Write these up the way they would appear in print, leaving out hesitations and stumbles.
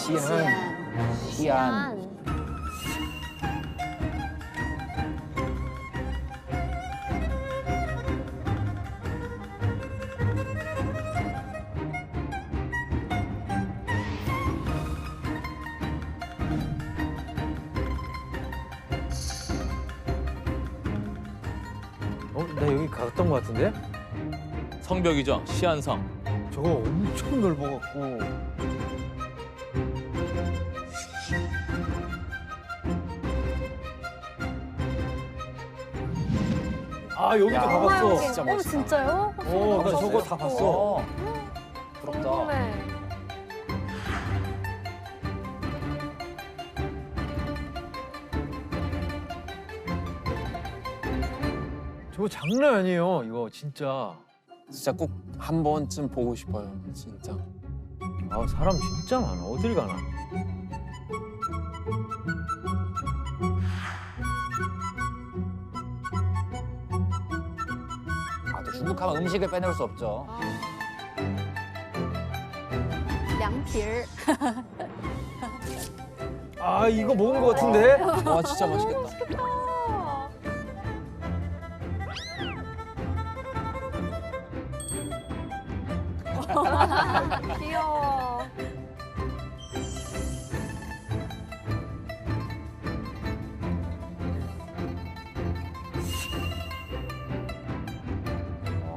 시안. 나 여기 갔던 것 같은데? 성벽이죠. 시안성. 저거 엄청 넓어갖고. 아, 여기도 가봤어. 진짜 멋있다. 진짜요? 나 저거 다 봤어. 부럽다. 궁금해. 저거 장난 아니에요, 이거 진짜. 진짜 꼭 한 번쯤 보고 싶어요, 진짜. 아, 사람 진짜 많아. 어딜 가나. 또 중국 하면 음식을 빼놓을 수 없죠. 양필. 아, 이거 먹은 것 같은데? 와, 진짜 맛있겠다. 맛있겠다. 귀여워.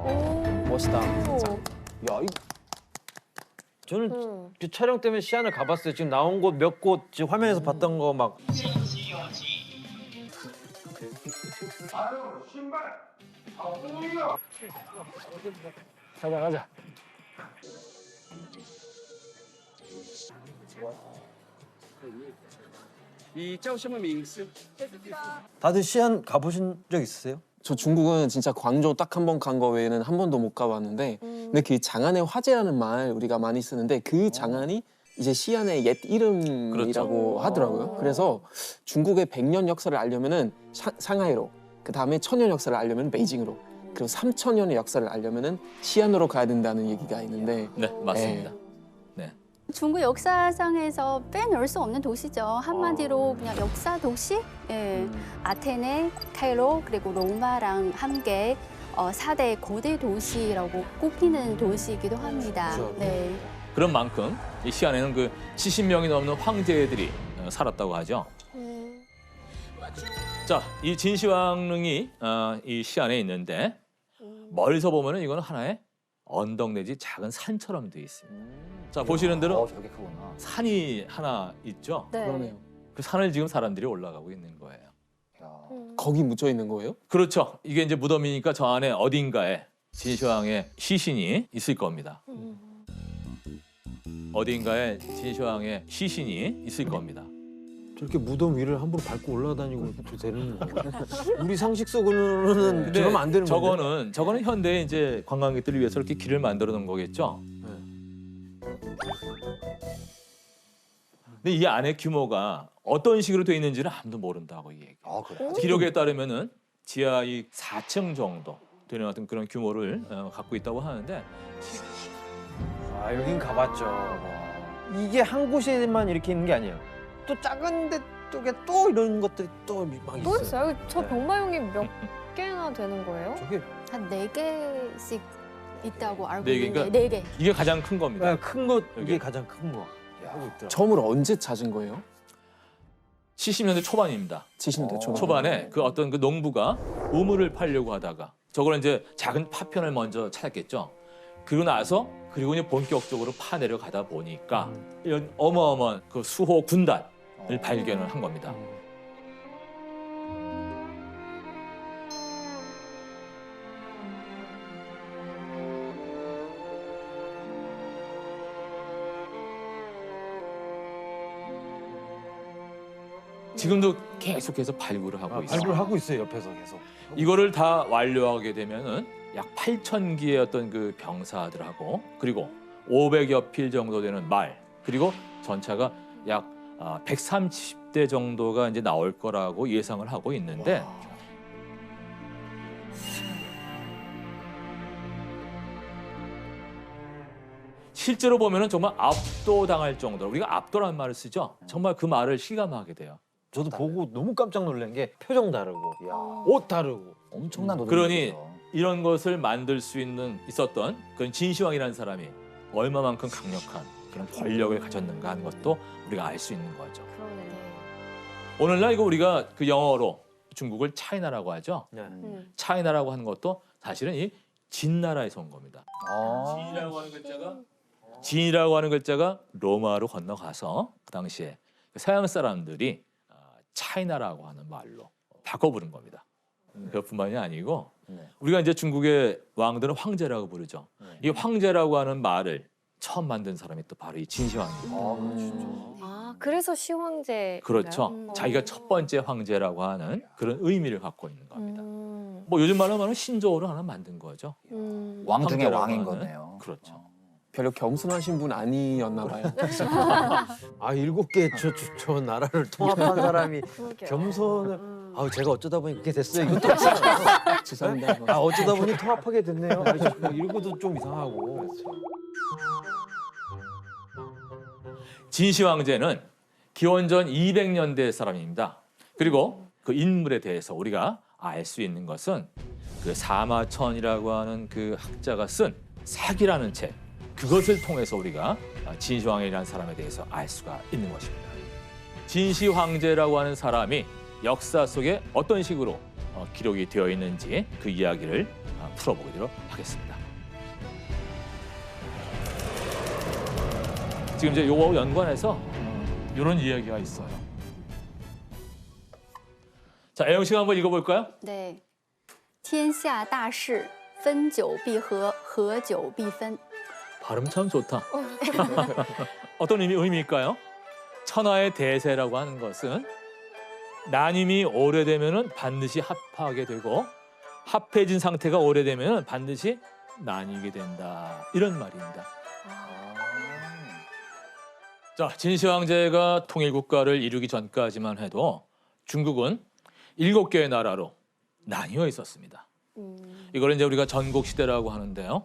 오. 멋있다, 진짜. 야, 저는 그 촬영 때문에 시안을 가봤어요. 지금 나온 곳 몇 곳 지금 화면에서 봤던 거 막. 가자, 가자. 다들 시안 가보신 적 있으세요? 저 중국은 진짜 광저우 딱 한 번 간 거 외에는 한 번도 못 가봤는데 근데 그 장안의 화제라는 말 우리가 많이 쓰는데 그 장안이 이제 시안의 옛 이름이라고 그렇죠. 하더라고요. 그래서 중국의 100년 역사를 알려면은 상하이로, 그 다음에 1000년 역사를 알려면 베이징으로, 그리고 3000년의 역사를 알려면은 시안으로 가야 된다는 얘기가 있는데 네, 맞습니다. 중국 역사상에서 빼놓을 수 없는 도시죠. 한마디로 그냥 역사 도시? 예. 아테네, 카이로, 그리고 로마랑 함께 4대 고대 도시라고 꼽히는 도시이기도 합니다. 그렇죠. 네. 그런 만큼 이 시안에는 그 70명이 넘는 황제들이 살았다고 하죠. 자, 이 진시황릉이 이 시안에 있는데 멀리서 보면은 이거는 하나의 언덕 내지 작은 산처럼 돼 있습니다. 자, 보시는 대로 저게 크구나. 산이 하나 있죠. 네. 그러네요. 그 산을 지금 사람들이 올라가고 있는 거예요. 야. 거기 묻혀 있는 거예요? 그렇죠. 이게 이제 무덤이니까 저 안에 어딘가에 진시황의 시신이 있을 겁니다. 어딘가에 진시황의 시신이 있을 겁니다. 저렇게 무덤 위를 함부로 밟고 올라다니고 해도 되는 건가? 우리 상식 속으로는 근데 저러면 안 되는 건데. 저거는 현대에 이제 관광객들을 위해서 이렇게 길을 만들어 놓은 거겠죠. 근데 이 안에 규모가 어떤 식으로 돼 있는지는 아무도 모른다고 이 얘기. 아, 그래. 기록에 따르면은 지하 이 4층 정도 되는 어떤 그런 규모를 갖고 있다고 하는데 아, 여긴 가봤죠. 이게 한 곳에만 이렇게 있는 게 아니에요. 또 작은 데 쪽에 또 이런 것들이 또 막 또 있어요. 있어요? 저 네. 병마용이 몇 개나 되는 거예요? 저게 한 4개씩 있다고 알고 네 있는데 개인가? 4개. 이게 가장 큰 겁니다. 큰 것, 이게 여기. 가장 큰 거. 하고 있더라고요. 처음으로 언제 찾은 거예요? 70년대 초반입니다. 70년대 초반. 초반에 그 어떤 그 농부가 우물을 파려고 하다가 저걸 이제 작은 파편을 먼저 찾았겠죠. 그리고 나서 이제 본격적으로 파내려 가다 보니까 이런 어마어마한 그 수호 군단을 발견을 한 겁니다. 지금도 계속해서 발굴을 하고 있어요. 발굴 하고 있어요, 옆에서 계속. 이거를 다 완료하게 되면은 약 8,000기의 어떤 그 병사들하고 그리고 500여 필 정도 되는 말 그리고 전차가 약 130대 정도가 이제 나올 거라고 예상을 하고 있는데 실제로 보면은 정말 압도당할 정도로 우리가 압도라는 말을 쓰죠. 정말 그 말을 실감하게 돼요. 저도 보고 너무 깜짝 놀란 게 표정 다르고, 옷 다르고. 엄청난 노동. 그러니 이런 것을 만들 수 있었던 그런 진시황이라는 사람이 얼마만큼 강력한 그런 권력을 가졌는가 하는 것도 우리가 알 수 있는 거죠. 그러네. 오늘날 이거 우리가 그 영어로 중국을 차이나라고 하죠. 네. 차이나라고 하는 것도 사실은 이 진나라에서 온 겁니다. 어. 진이라고 하는 글자가 로마로 건너가서 그 당시에 서양 사람들이 차이나라고 하는 말로 바꿔 부른 겁니다. 그것뿐만이 아니고 네. 우리가 이제 중국의 왕들은 황제라고 부르죠. 이 황제라고 하는 말을 처음 만든 사람이 또 바로 이 진시황입니다. 아, 그래서 시황제. 그렇죠. 음. 자기가 첫 번째 황제라고 하는 그런 의미를 갖고 있는 겁니다. 음. 뭐 요즘 말로 하면 신조어를 하나 만든 거죠. 왕 중에 황제라고 왕인 하는. 거네요. 그렇죠. 별로 겸손하신 분 아니었나 봐요. 아, 7개 저 나라를 통합한 사람이 그러게요. 겸손을. 아, 제가 어쩌다 보니 그렇게 됐어요. 이것도 없잖아요. 죄송합니다. 아, 어쩌다 보니 통합하게 됐네요. 아, 뭐 읽어도 좀 이상하고. 진시 황제는 기원전 200년대 사람입니다. 그리고 그 인물에 대해서 우리가 알 수 있는 것은 그 사마천이라고 하는 그 학자가 쓴 사기라는 책, 그것을 통해서 우리가 진시 황제라는 사람에 대해서 알 수가 있는 것입니다. 진시 황제라고 하는 사람이 역사 속에 어떤 식으로 기록이 되어 있는지 그 이야기를 풀어보도록 하겠습니다. 지금 이제 요거하고 연관해서 이런 이야기가 있어요. 자, 애영 씨가 한번 읽어볼까요? 네. 天下大事，分久必合，合久必分。 발음 참 좋다. 어떤 의미일까요? 천하의 대세라고 하는 것은 나님이 오래되면은 반드시 합하게 되고 합해진 상태가 오래되면은 반드시 나뉘게 된다. 이런 말입니다. 자, 진시 황제가 통일 국가를 이루기 전까지만 해도 중국은 7개의 나라로 나뉘어 있었습니다. 이걸 이제 우리가 전국 시대라고 하는데요.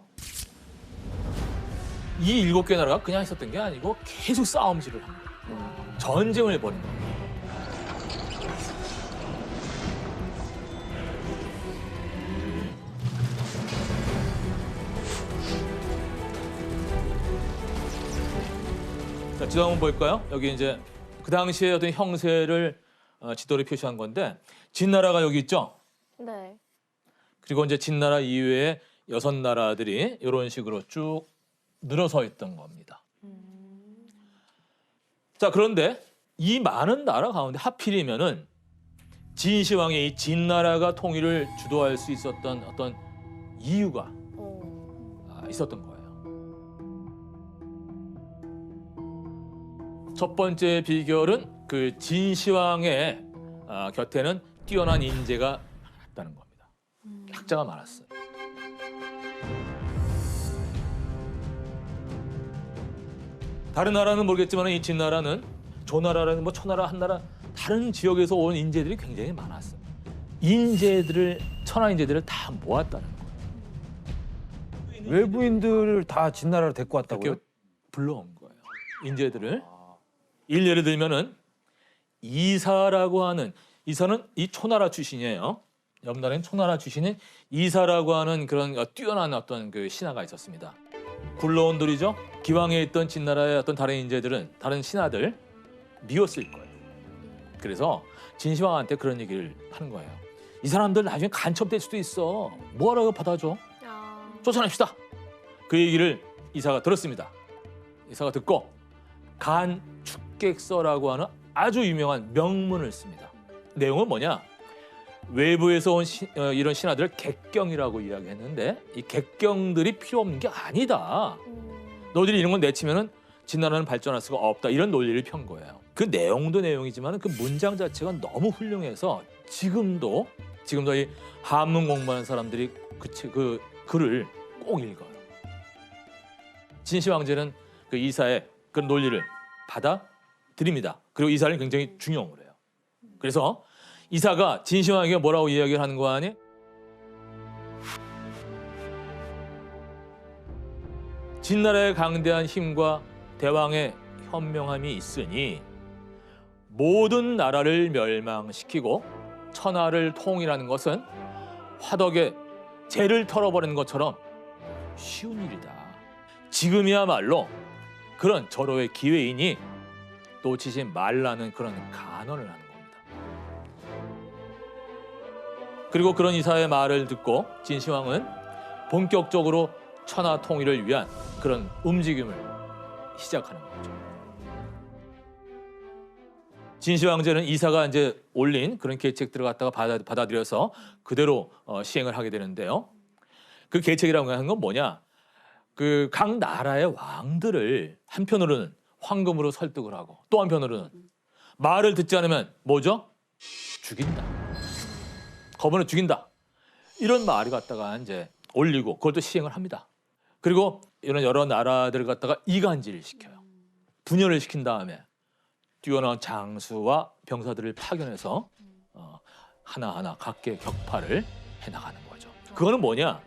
이 7개 나라가 그냥 있었던 게 아니고 계속 싸움질을 합니다. 전쟁을 벌인 겁니다. 자, 지도 한번 볼까요? 여기 이제 그 당시에 어떤 형세를 지도로 표시한 건데 진나라가 여기 있죠. 네. 그리고 이제 진나라 이외에 6나라들이 이런 식으로 쭉 늘어서 있던 겁니다. 자, 그런데 이 많은 나라 가운데 하필이면은 진시황의 이 진나라가 통일을 주도할 수 있었던 어떤 이유가 있었던 거예요. 첫 번째 비결은 그 진시황의 곁에는 뛰어난 인재가 많았다는 겁니다. 학자가 많았어요. 다른 나라는 모르겠지만 이 진나라는 조나라라는 뭐 초나라, 한나라 다른 지역에서 온 인재들이 굉장히 많았어요. 인재들을 천하 인재들을 다 모았다는 거예요. 외부인들을 다 진나라로 데리고 왔다고요? 이렇게 불러온 거예요. 인재들을. 예를 들면은 이사라고 하는 이사는 이 초나라 출신이에요. 옆 나라는 초나라 출신인 이사라고 하는 그런 뛰어난 어떤 그 신하가 있었습니다. 굴러온들이죠. 기왕에 있던 진나라의 어떤 다른 인재들은 다른 신하들 미웠을 거예요. 그래서 진시황한테 그런 얘기를 하는 거예요. 이 사람들 나중에 간첩될 수도 있어. 뭐하라고 받아줘? 쫓아냅시다. 그 얘기를 이사가 들었습니다. 이사가 듣고 간 축객서라고 하는 아주 유명한 명문을 씁니다. 내용은 뭐냐? 외부에서 온 이런 신하들을 객경이라고 이야기했는데 이 객경들이 필요 없는 게 아니다. 너희들이 이런 건 내치면은 진나라는 발전할 수가 없다. 이런 논리를 편 거예요. 그 내용도 내용이지만 그 문장 자체가 너무 훌륭해서 지금도 이 한문 공부하는 사람들이 그 글을 꼭 읽어요. 진시 황제는 그 이사의 그 논리를 받아들입니다. 그리고 이사를 굉장히 중용을 해요. 그래서 이사가 진시 황에게 뭐라고 이야기를 하는 거 아니? 진나라의 강대한 힘과 대왕의 현명함이 있으니 모든 나라를 멸망시키고 천하를 통일하는 것은 화덕에 재를 털어버리는 것처럼 쉬운 일이다. 지금이야말로 그런 절호의 기회이니 놓치지 말라는 그런 간언을 하는 겁니다. 그리고 그런 이사의 말을 듣고 진시황은 본격적으로 천하 통일을 위한 그런 움직임을 시작하는 거죠. 진시황제는 이사가 이제 올린 그런 계책들을 갖다가 받아들여서 그대로 시행을 하게 되는데요. 그 계책이라고 하는 건 뭐냐? 그 각 나라의 왕들을 한편으로는 황금으로 설득을 하고 또 한편으로는 말을 듣지 않으면 뭐죠? 죽인다. 거부는 죽인다. 이런 말을 갖다가 이제 올리고 그걸 또 시행을 합니다. 그리고 이런 여러 나라들을 갖다가 이간질을 시켜요. 분열을 시킨 다음에 뛰어난 장수와 병사들을 파견해서 하나하나 각계 격파를 해나가는 거죠. 그거는 뭐냐?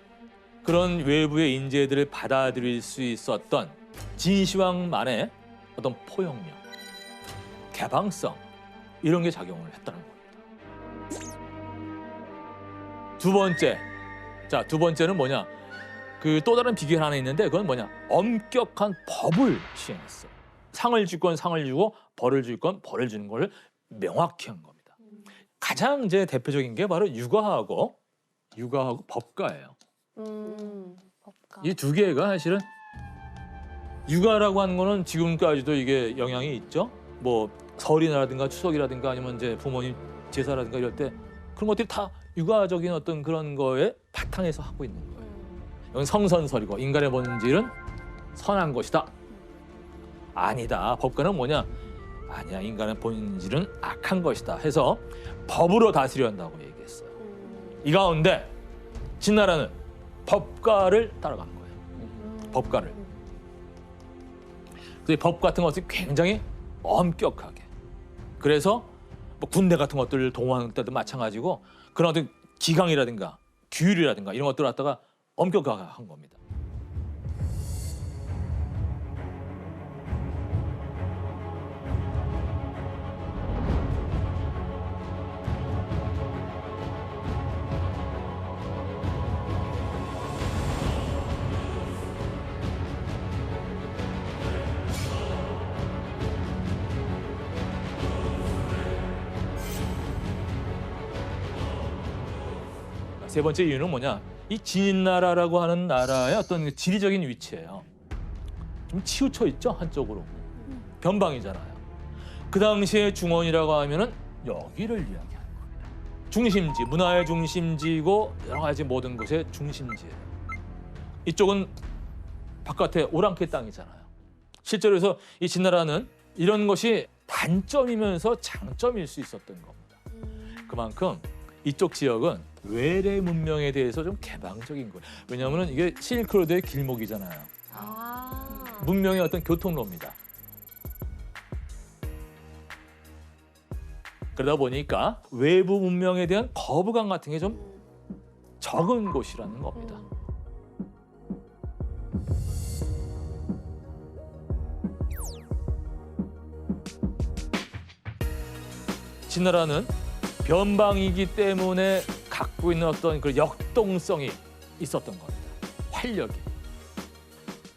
그런 외부의 인재들을 받아들일 수 있었던 진시황만의 어떤 포용력, 개방성 이런 게 작용을 했다는 겁니다. 두 번째, 두 번째는 뭐냐? 그 또 다른 비결 하나 있는데 그건 뭐냐? 엄격한 법을 시행했어요. 상을 줄 건 상을 주고 벌을 줄 건 벌을 주는 걸 명확히 한 겁니다. 가장 이제 대표적인 게 바로 육아하고 법가예요. 법가. 이 두 개가 사실은 육아라고 하는 거는 지금까지도 이게 영향이 있죠. 뭐 설이라든가 추석이라든가 아니면 이제 부모님 제사라든가 이럴 때 그런 것들이 다 육아적인 어떤 그런 거에 바탕에서 하고 있는 거예요. 이건 성선설이고 인간의 본질은 선한 것이다. 아니다. 법가는 뭐냐? 아니야. 인간의 본질은 악한 것이다. 해서 법으로 다스려야 한다고 얘기했어요. 이 가운데 진나라는 법가를 따라간 거예요. 법가를. 그래서 법 같은 것이 굉장히 엄격하게. 그래서 뭐 군대 같은 것들을 동원할 때도 마찬가지고 그런 어떤 기강이라든가 규율이라든가 이런 것들을 갖다가 엄격하게 한 겁니다. 세 번째 이유는 뭐냐? 이 진나라라고 하는 나라의 어떤 지리적인 위치예요. 좀 치우쳐 있죠, 한쪽으로. 변방이잖아요. 그 당시에 중원이라고 하면은 여기를 이야기하는 겁니다. 중심지, 문화의 중심지고 여러 가지 모든 것의 중심지예요. 이쪽은 바깥에 오랑캐 땅이잖아요. 실제로 해서 이 진나라는 이런 것이 단점이면서 장점일 수 있었던 겁니다. 그만큼 이쪽 지역은 외래 문명에 대해서 좀 개방적인 거예요. 왜냐하면 이게 실크로드의 길목이잖아요. 문명의 어떤 교통로입니다. 그러다 보니까 외부 문명에 대한 거부감 같은 게 좀 적은 곳이라는 겁니다. 진나라는 변방이기 때문에 갖고 있는 어떤 그 역동성이 있었던 겁니다. 활력이.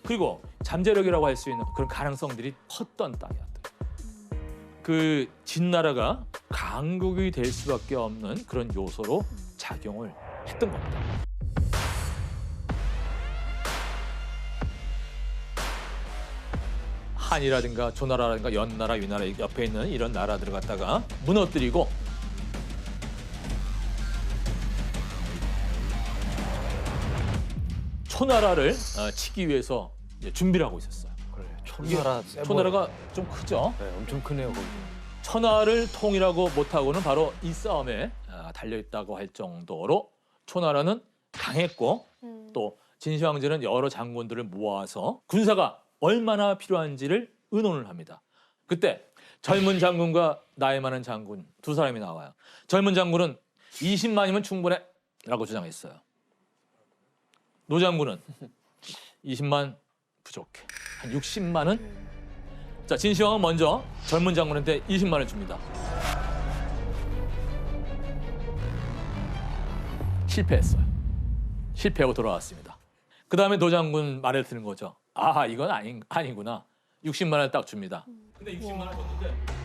그리고 잠재력이라고 할 수 있는 그런 가능성들이 컸던 땅이었던 거예요. 그 진나라가 강국이 될 수밖에 없는 그런 요소로 작용을 했던 겁니다. 한이라든가 조나라라든가 연나라, 위나라 옆에 있는 이런 나라들을 갖다가 무너뜨리고 초나라를 치기 위해서 이제 준비를 하고 있었어요. 그래, 초나라 초나라가 좀 크죠. 네, 엄청 크네요. 거기. 천하를 통일하고 못하고는 바로 이 싸움에 달려있다고 할 정도로 초나라는 강했고 또 진시황제는 여러 장군들을 모아서 군사가 얼마나 필요한지를 의논을 합니다. 그때 젊은 장군과 나이 많은 장군 두 사람이 나와요. 젊은 장군은 20만이면 충분해 라고 주장했어요. 노장군은 20만 부족해. 한 60만 원? 자, 진시황은 먼저 젊은 장군한테 20만 원 줍니다. 실패했어요. 실패하고 돌아왔습니다. 그 다음에 노장군 말을 듣는 거죠. 아, 이건 아니구나. 60만 원 딱 줍니다. 근데 60만 원 줬는데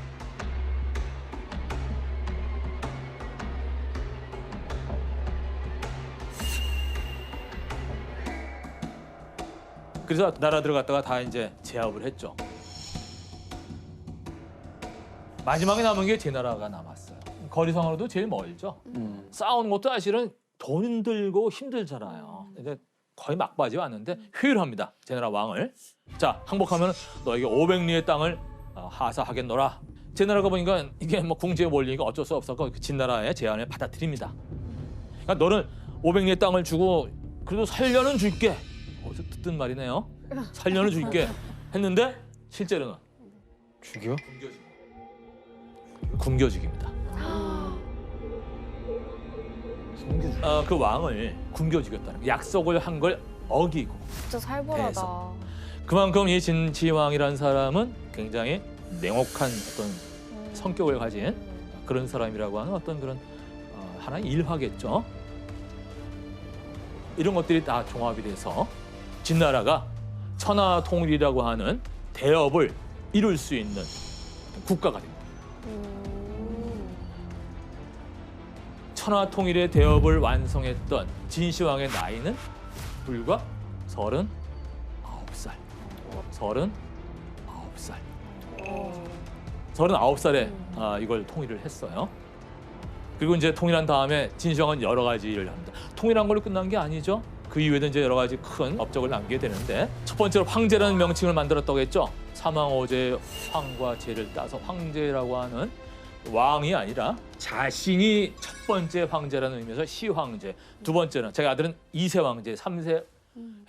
그래서 나라 들어갔다가 다 이제 제압을 했죠. 마지막에 남은 게 제나라가 남았어요. 거리상으로도 제일 멀죠. 싸우는 것도 사실은 돈 들고 힘들잖아요. 근데 거의 막바지 왔는데 회유합니다. 제나라 왕을. 자, 항복하면 너에게 500리의 땅을 하사하겠노라. 제나라가 보니까 이게 뭐 궁지에 몰리니까 어쩔 수 없었고 그 진나라의 제안을 받아들입니다. 그러니까 너는 500리의 땅을 주고 그래도 살려는 줄게. 어디서 듣던 말이네요. 살려는 줄게 했는데 실제로는 죽여? 굶겨죽입니다. 그 왕을 굶겨죽였다는 거. 약속을 한 걸 어기고. 진짜 살벌하다. 그만큼 이 진시황이라는 사람은 굉장히 냉혹한 어떤 성격을 가진 그런 사람이라고 하는 어떤 그런 하나의 일화겠죠. 이런 것들이 다 종합이 돼서 진나라가 천하통일이라고 하는 대업을 이룰 수 있는 국가가 됩니다. 천하통일의 대업을 완성했던 진시황의 나이는 불과 39살. 39살. 39살에 이걸 통일을 했어요. 그리고 이제 통일한 다음에 진시황은 여러 가지 일을 합니다. 통일한 걸로 끝난 게 아니죠. 그 이후에도 이제 여러 가지 큰 업적을 남기게 되는데 첫 번째로 황제라는 명칭을 만들었다고 했죠. 사망오제의 황과 제를 따서 황제라고 하는 왕이 아니라 자신이 첫 번째 황제라는 의미에서 시황제, 두 번째는 자기 아들은 2세 황제, 3세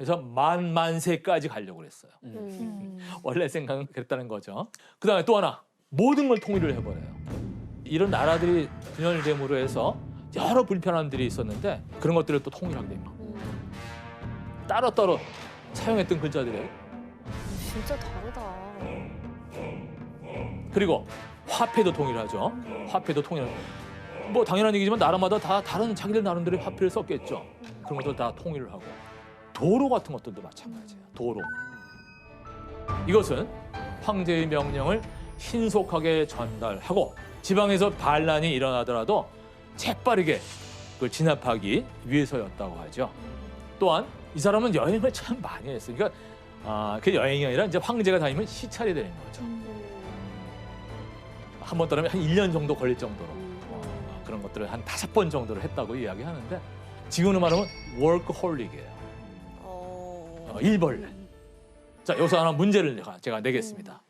해서 만세까지 가려고 했어요. 원래 생각은 그랬다는 거죠. 그다음에 또 하나 모든 걸 통일을 해버려요. 이런 나라들이 분열됨으로 해서 여러 불편함들이 있었는데 그런 것들을 또 통일하게 됩니다. 따로따로 사용했던 글자들이에요. 진짜 다르다. 그리고 화폐도 통일하죠. 화폐도 통일. 뭐 당연한 얘기지만 나라마다 다 다른 자기들 나름대로 화폐를 썼겠죠. 그런 것들 다 통일을 하고 도로 같은 것들도 마찬가지예요. 도로. 이것은 황제의 명령을 신속하게 전달하고 지방에서 반란이 일어나더라도 재빠르게 그걸 진압하기 위해서였다고 하죠. 또한 이 사람은 여행을 참 많이 했어요. 그러니까 그 여행이 아니라 이제 황제가 다니면 시찰이 되는 거죠. 한 번 떠나면 한 1년 정도 걸릴 정도로 그런 것들을 한 5번 정도를 했다고 이야기하는데 지금으로 말하면 워크홀릭이에요. 일벌레. 자, 여기서 하나 문제를 제가 내겠습니다.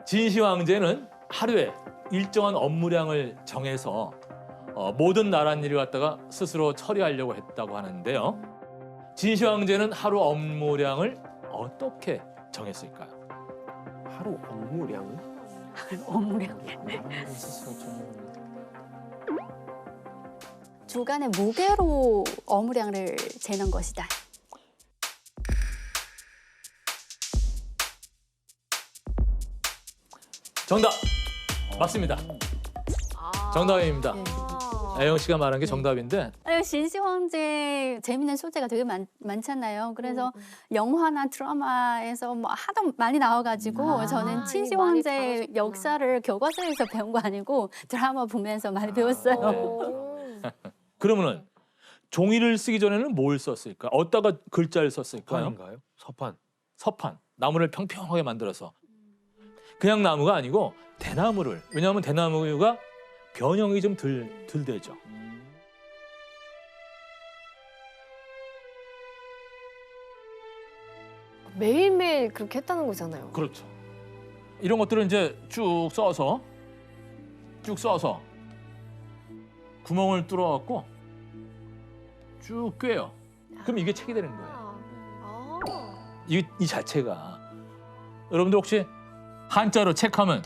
진시 황제는 하루에 일정한 업무량을 정해서 모든 나란 일을 갖다가 스스로 처리하려고 했다고 하는데요. 진시 황제는 하루 업무량을 어떻게 정했을까요? 하루 업무량을? 업무량. 주간의 무게로 업무량을 재는 것이다. 정답! 맞습니다. 정답입니다. 애영 씨가 말한 게 정답인데 아니, 진시 황제 재밌는 소재가 되게 많잖아요. 그래서 영화나 드라마에서 뭐 하도 많이 나와가지고 저는 진시 많이 황제 다루셨구나. 역사를 교과서에서 배운 거 아니고 드라마 보면서 많이 배웠어요. 그러면은 종이를 쓰기 전에는 뭘 썼을까? 어디다가 글자를 썼을까요? 서판인가요? 서판. 서판. 나무를 평평하게 만들어서. 그냥 나무가 아니고 대나무를. 왜냐하면 대나무가 변형이 좀 덜 되죠. 매일매일 그렇게 했다는 거잖아요. 그렇죠. 이런 것들을 이제 쭉 써서 구멍을 뚫어갖고 쭉 꿰요. 그럼 이게 책이 되는 거예요. 이 자체가. 여러분들 혹시 한자로 책하면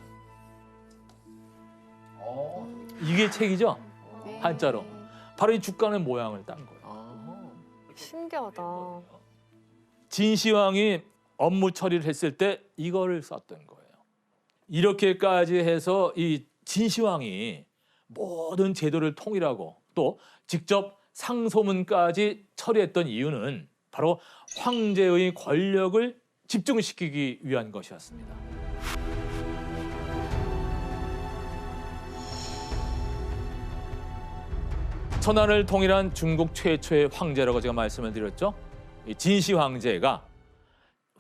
이게 책이죠? 한자로. 바로 이 주간의 모양을 딴 거예요. 신기하다. 진시황이 업무 처리를 했을 때 이거를 썼던 거예요. 이렇게까지 해서 이 진시황이 모든 제도를 통일하고 또 직접 상소문까지 처리했던 이유는 바로 황제의 권력을 집중시키기 위한 것이었습니다. 천안을 통일한 중국 최초의 황제라고 제가 말씀을 드렸죠. 이 진시 황제가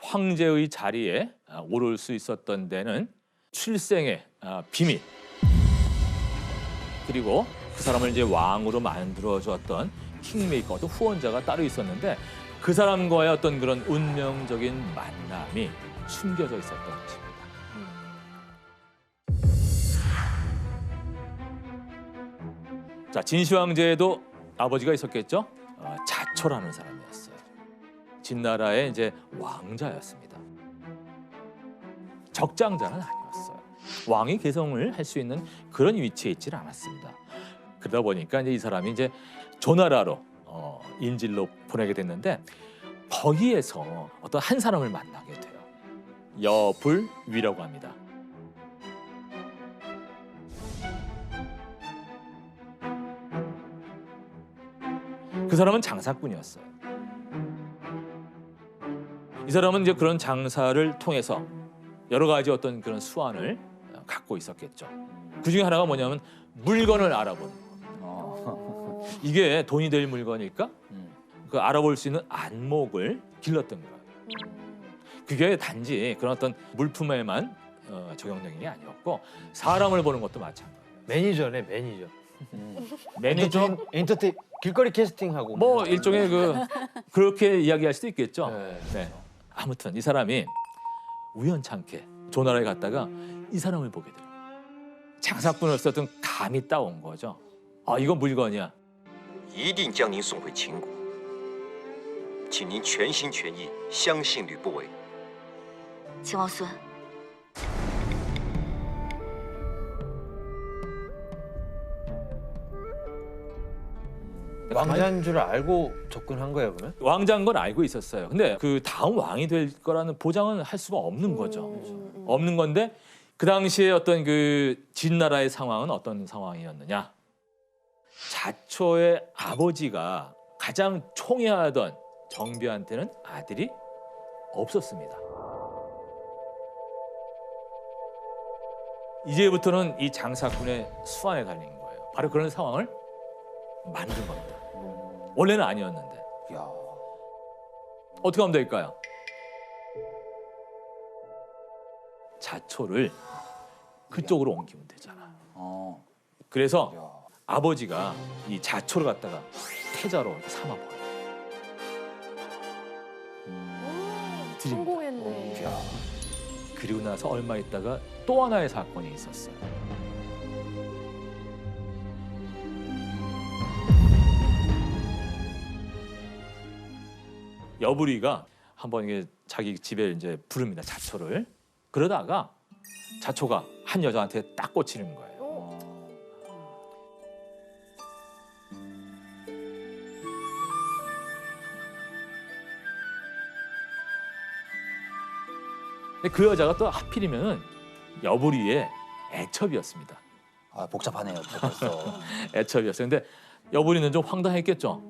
황제의 자리에 오를 수 있었던 데는 출생의 비밀, 그리고 그 사람을 이제 왕으로 만들어줬던 킹메이커, 또 후원자가 따로 있었는데 그 사람과의 어떤 그런 운명적인 만남이 숨겨져 있었던 것입니다. 자, 진시 황제에도 아버지가 있었겠죠? 자초라는 사람이었어요. 진나라의 이제 왕자였습니다. 적장자는 아니었어요. 왕이 개성을 할 수 있는 그런 위치에 있질 않았습니다. 그러다 보니까 이제 이 사람이 이제 조나라로 인질로 보내게 됐는데 거기에서 어떤 한 사람을 만나게 돼요. 여불위라고 합니다. 그 사람은 장사꾼이었어요. 이 사람은 이제 그런 장사를 통해서 여러 가지 어떤 그런 수완을 갖고 있었겠죠. 그 중에 하나가 뭐냐면 물건을 알아보는 거. 이게 돈이 될 물건일까? 그 알아볼 수 있는 안목을 길렀던 거예요. 그게 단지 그런 어떤 물품에만 적용되는 게 아니었고 사람을 보는 것도 마찬가지예요. 매니저네 매니저. 매니저 엔터테인 길거리 캐스팅하고 뭐 일종의 그렇게 이야기할 수도 있겠죠. 네. 네. 아무튼 이 사람이 우연찮게 조나라에 갔다가 이 사람을 보게 돼요. 장사꾼으로서 어떤 감이 따온 거죠. 아, 이건 물건이야. 一定将您送回秦国，请您全心全意相信吕不韦。秦王孙， 왕자인 줄 알고 접근한 거예요 그러면? 왕자인 건 알고 있었어요. 근데 그 다음 왕이 될 거라는 보장은 할 수가 없는 거죠. 없는 건데 그 당시에 어떤 그 진나라의 상황은 어떤 상황이었느냐? 자초의 아버지가 가장 총애하던 정비한테는 아들이 없었습니다. 이제부터는 이 장사꾼의 수완에 달린 거예요. 바로 그런 상황을 만든 겁니다. 원래는 아니었는데. 야. 어떻게 하면 될까요? 자초를 그쪽으로 옮기면 되잖아. 그래서 야. 아버지가 이 자초를 갖다가 태자로 삼아버려요. 드립니다. 성공했네. 야. 그리고 나서 얼마 있다가 또 하나의 사건이 있었어요. 여부리가 한번 이게 자기 집에 이제 부릅니다. 자초를. 그러다가 자초가 한 여자한테 딱 꽂히는 거예요. 근데 그 여자가 또 하필이면 여부리의 애첩이었습니다. 아, 복잡하네요. 벌써. 애첩이었어요. 근데 여부리는 좀 황당했겠죠.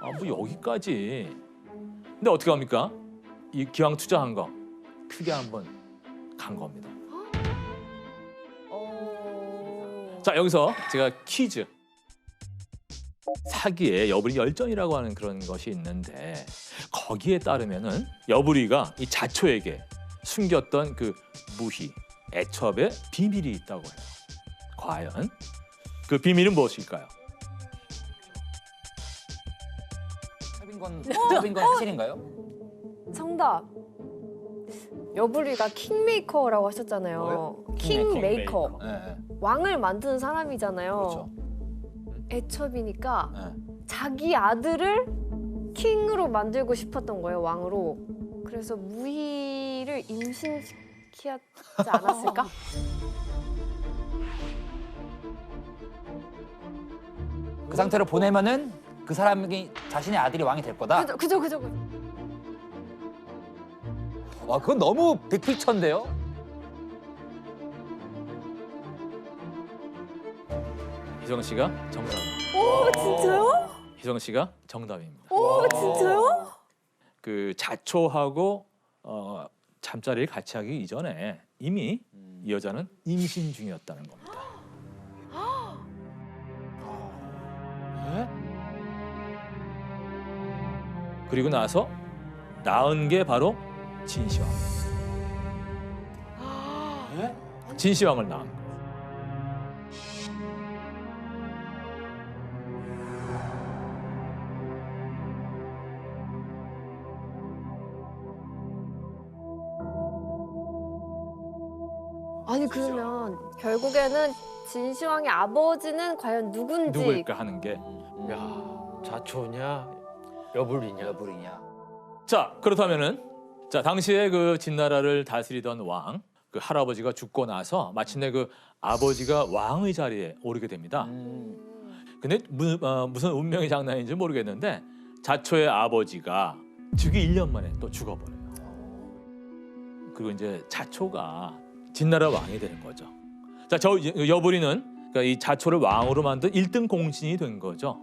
아, 뭐 여기까지. 근데 어떻게 합니까? 이 기왕 투자한 거 크게 한번 간 겁니다. 자, 여기서 제가 퀴즈. 사기에 여부리 열전이라고 하는 그런 것이 있는데 거기에 따르면은 여부리가 이 자초에게 숨겼던 그 무희, 애첩의 비밀이 있다고 해요. 과연 그 비밀은 무엇일까요? 협인건 사실인가요? 정답. 여부리가 킹메이커라고 하셨잖아요. 뭐요? 킹메이커. 네. 왕을 만드는 사람이잖아요. 그렇죠. 애첩이니까 네. 자기 아들을 킹으로 만들고 싶었던 거예요, 왕으로. 그래서 무희를 임신시키지 않았을까? 그 상태로 보내면은 그 사람이 자신의 아들이 왕이 될 거다. 그죠. 와, 그건 너무 빅픽처인데요. 희성 씨가 정답입니다. 오, 진짜요? 희성 씨가 정답입니다. 오, 진짜요? 그 자초하고 잠자리를 같이 하기 이전에 이미 이 여자는 임신 중이었다는 겁니다. 그리고 나서 낳은 게 바로 진시황. 진시황을 낳은 거예요. 아니 그러면 결국에는 진시황의 아버지는 과연 누군지. 누구일까 하는 게. 야, 자초냐, 여불이냐. 여불이냐. 자, 그렇다면은 자, 당시에 그 진나라를 다스리던 왕, 그 할아버지가 죽고 나서 마침내 그 아버지가 왕의 자리에 오르게 됩니다. 근데 무슨 운명의 장난인지 모르겠는데 자초의 아버지가 즉위 1년 만에 또 죽어버려요. 그리고 이제 자초가 진나라 왕이 되는 거죠. 자, 저 여부리는 그러니까 이 자초를 왕으로 만든 1등 공신이 된 거죠.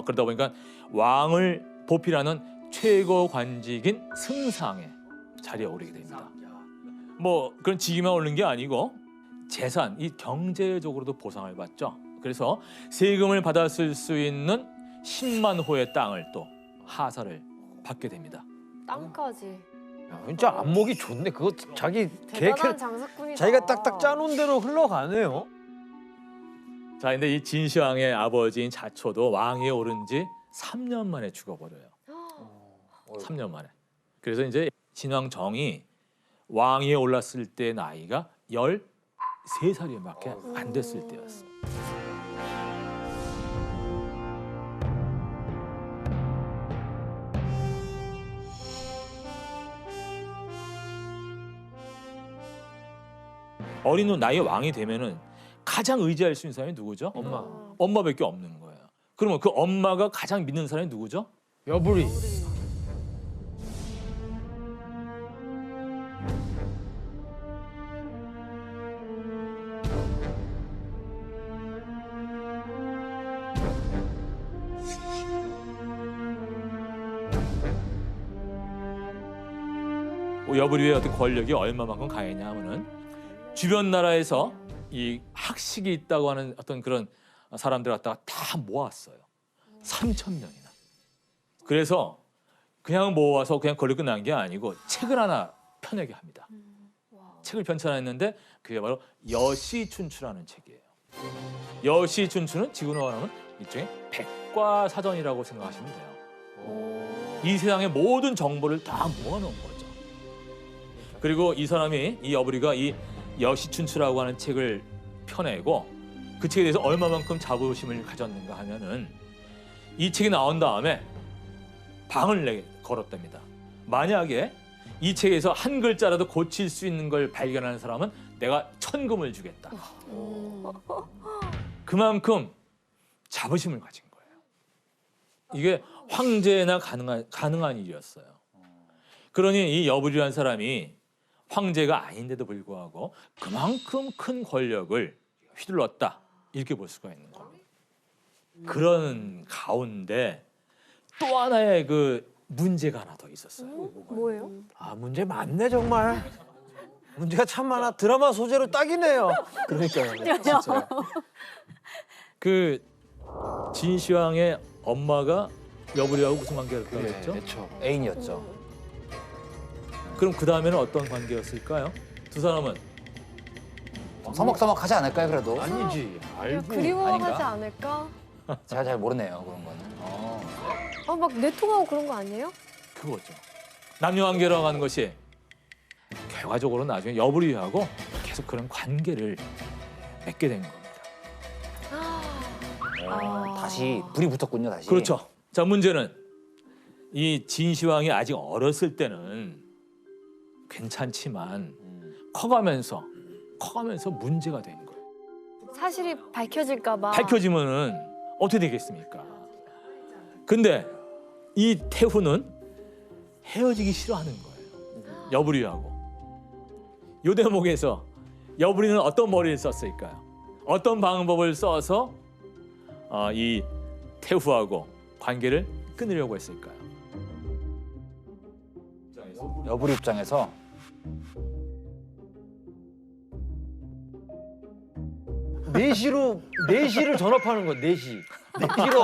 그러다 보니까 왕을 보필하는 최고 관직인 승상의 자리에 오르게 됩니다. 뭐 그런 직위만 오른 게 아니고 재산, 이 경제적으로도 보상을 받죠. 그래서 세금을 받았을 수 있는 10만 호의 땅을 또 하사를 받게 됩니다. 땅까지. 야, 진짜 안목이 좋네. 그거 자기 대단한 계획 장사꾼이다. 자기가 딱딱 짜놓은 대로 흘러가네요. 자, 근데 이 진시황의 아버지인 자초도 왕위에 오른 지 3년 만에 죽어버려요. 3년 만에. 그래서 이제 진왕정이 왕위에 올랐을 때 나이가 13살이밖에 안 됐을 때였어요. 어린 나이에 왕이 되면은 가장 의지할 수 있는 사람이 누구죠? 엄마. 엄마밖에 없는 거예요. 그러면 그 엄마가 가장 믿는 사람이 누구죠? 여불이. 여부리의 어떤 권력이 얼마만큼 강했냐 하면은 주변 나라에서 이 학식이 있다고 하는 어떤 그런 사람들 갖다가 다 모았어요. 3,000명이나. 그래서 그냥 모아서 그냥 권력 끝난 게 아니고 책을 하나 펴내게 합니다. 책을 편찬했는데 그게 바로 여시춘추라는 책이에요. 여시춘추는 지금으로 말하면 일종의 백과사전이라고 생각하시면 돼요. 이 세상의 모든 정보를 다 모아놓은 거죠. 그리고 이 사람이, 이 여부리가 이 여시춘추라고 하는 책을 펴내고 그 책에 대해서 얼마만큼 자부심을 가졌는가 하면은 이 책이 나온 다음에 방을 걸었답니다. 만약에 이 책에서 한 글자라도 고칠 수 있는 걸 발견하는 사람은 내가 천금을 주겠다. 그만큼 자부심을 가진 거예요. 이게 황제나 가능한 일이었어요. 그러니 이 여부리라는 사람이 황제가 아닌데도 불구하고 그만큼 큰 권력을 휘둘렀다, 이렇게 볼 수가 있는 겁니다. 그런 가운데 또 하나의 그 문제가 하나 더 있었어요. 뭐예요? 아, 문제 많네 정말. 문제가 참 많아. 드라마 소재로 딱이네요. 그러니까요. 진짜. 그 진시황의 엄마가 여부리하고 무슨 관계였다고 했죠? 그렇죠. 애인이었죠. 그럼 그 다음에는 어떤 관계였을까요? 두 사람은 서먹서먹하지 않을까요, 그래도? 아니지. 알고. 그리워하지 아닌가? 않을까? 제가 잘 모르네요, 그런 거는. 아, 막 내통하고 그런 거 아니에요? 그거죠. 남녀 관계라고 하는 것이 결과적으로 나중에 여부리하고 계속 그런 관계를 맺게 된 겁니다. 다시 불이 붙었군요, 다시. 그렇죠. 자, 문제는 이 진시황이 아직 어렸을 때는 괜찮지만 커가면서 문제가 된 거예요. 사실이 밝혀질까 봐. 밝혀지면은 어떻게 되겠습니까? 근데 이 태후는 헤어지기 싫어하는 거예요. 여부리하고. 요 대목에서 여부리는 어떤 머리를 썼을까요? 어떤 방법을 써서 이 태후하고 관계를 끊으려고 했을까요? 여부리 입장에서 내시를 전업하는 거, 내시. 내시로.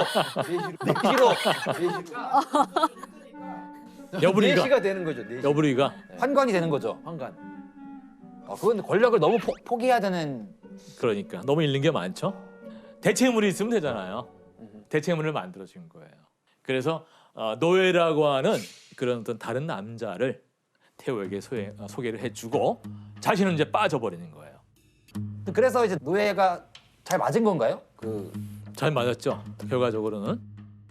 여부리가 내시가 되는 거죠, 내시. 여부리가 환관이 되는 거죠. 황간. 그건 권력을 너무 포기해야 되는. 그러니까 너무 잃는 게 많죠. 대체물이 있으면 되잖아요. 대체물을 만들어 준 거예요. 그래서 노예라고 하는 그런 어떤 다른 남자를 태우에게 소개를 해주고 자신은 이제 빠져버리는 거예요. 그래서 이제 노예가 잘 맞은 건가요? 잘 맞았죠. 결과적으로는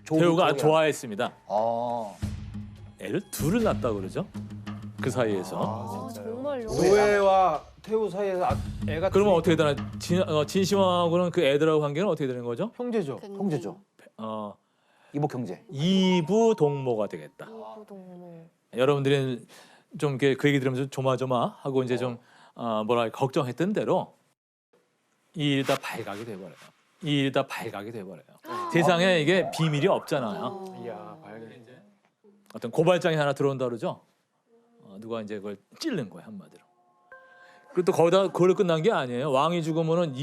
조기 태우가 쪽이랑. 좋아했습니다. 어. 애를 둘을 낳았다고 그러죠. 그 사이에서. 아, 정말요? 노예와 태우 사이에서 애가 그러면 어떻게 되나? 진시황하고는 그 애들하고 관계는 어떻게 되는 거죠? 형제죠. 형제죠. 이복 형제. 이부 동모가 되겠다. 이부동무. 여러분들이 좀 그 얘기 들으면 좀 조마조마하고 이제 좀 뭐랄까 걱정했던 대로 이 일 다 발각이 돼버려요. 이 일 다 발각이 돼버려요. 세상에 이게 비밀이 없잖아요. 이야, 발견. 어떤 고발장이 하나 들어온다 그러죠. 누가 이제 그걸 찔른 거야 한마디로. 그리고 또 거기다 그걸로 끝난 게 아니에요. 왕이 죽으면은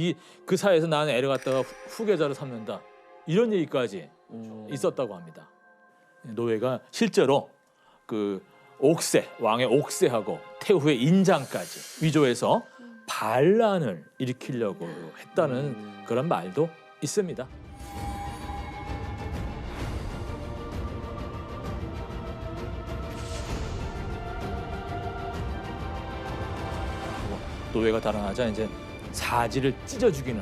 그 사이에서 나는 애를 갖다가 후계자로 삼는다. 이런 얘기까지 있었다고 합니다. 노예가 실제로 그 왕의 옥새하고 태후의 인장까지 위조해서 반란을 일으키려고 했다는 그런 말도 있습니다. 노예가 달아나자 이제 사지를 찢어 죽이는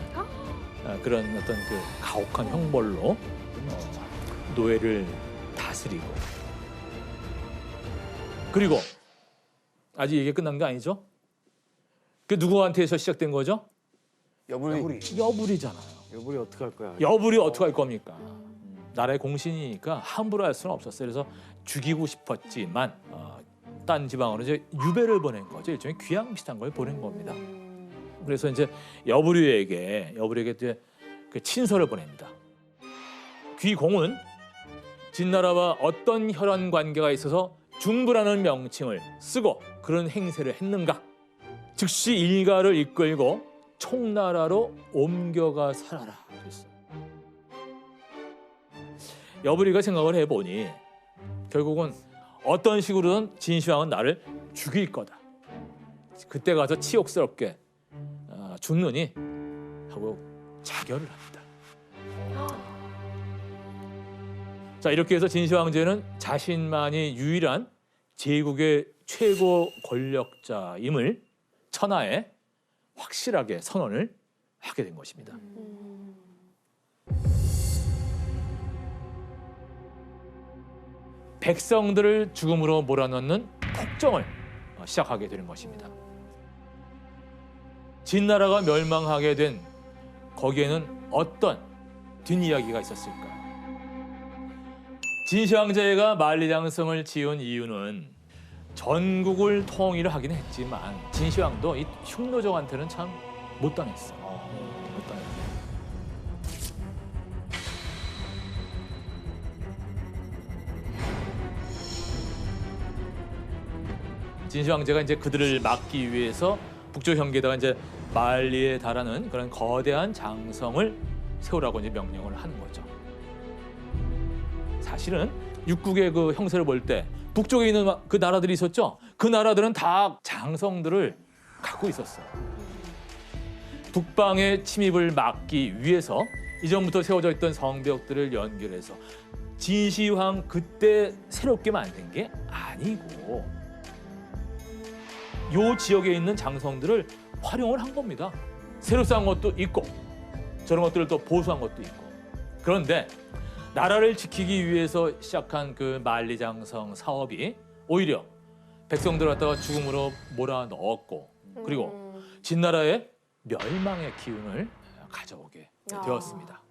그런 어떤 그 가혹한 형벌로 노예를 다스리고, 그리고 아직 이게 끝난 게 아니죠. 그 누구한테서 시작된 거죠? 여부리잖아요. 여부리 어떻게 할 거야? 여부리 어떻게 할 겁니까? 나라의 공신이니까 함부로 할 수는 없었어요. 그래서 죽이고 싶었지만 딴 지방으로 이제 유배를 보낸 거죠. 일종의 귀양 비슷한 걸 보낸 겁니다. 그래서 이제 여부리에게 이제 그 친서를 보냅니다. 귀공은 진나라와 어떤 혈연 관계가 있어서 중부라는 명칭을 쓰고 그런 행세를 했는가? 즉시 일가를 이끌고 총나라로 옮겨가 살아라 그랬어요. 여부리가 생각을 해보니 결국은 어떤 식으로든 진시황은 나를 죽일 거다. 그때 가서 치욕스럽게 죽느니 하고 자결을 합니다. 자, 이렇게 해서 진시황제는 자신만이 유일한 제국의 최고 권력자임을 천하에 확실하게 선언을 하게 된 것입니다. 백성들을 죽음으로 몰아넣는 폭정을 시작하게 되는 것입니다. 진나라가 멸망하게 된 거기에는 어떤 뒷이야기가 있었을까요? 진시황제가 만리장성을 지은 이유는 전국을 통일을 하긴 했지만 진시황도 이 흉노정한테는 참 못 당했어. 못 당했어. 진시황제가 이제 그들을 막기 위해서 북쪽 현계에다가 이제 만리에 달하는 그런 거대한 장성을 세우라고 이제 명령을 하는 거죠. 사실은 육국의 그 형세를 볼 때 북쪽에 있는 그 나라들이 있었죠. 그 나라들은 다 장성들을 갖고 있었어요. 북방의 침입을 막기 위해서 이전부터 세워져 있던 성벽들을 연결해서 진시황 그때 새롭게 만든 게 아니고 요 지역에 있는 장성들을 활용을 한 겁니다. 새로 쌓은 것도 있고 저런 것들을 또 보수한 것도 있고. 그런데 나라를 지키기 위해서 시작한 그 만리장성 사업이 오히려 백성들을 갖다가 죽음으로 몰아넣었고 그리고 진나라의 멸망의 기운을 가져오게 되었습니다.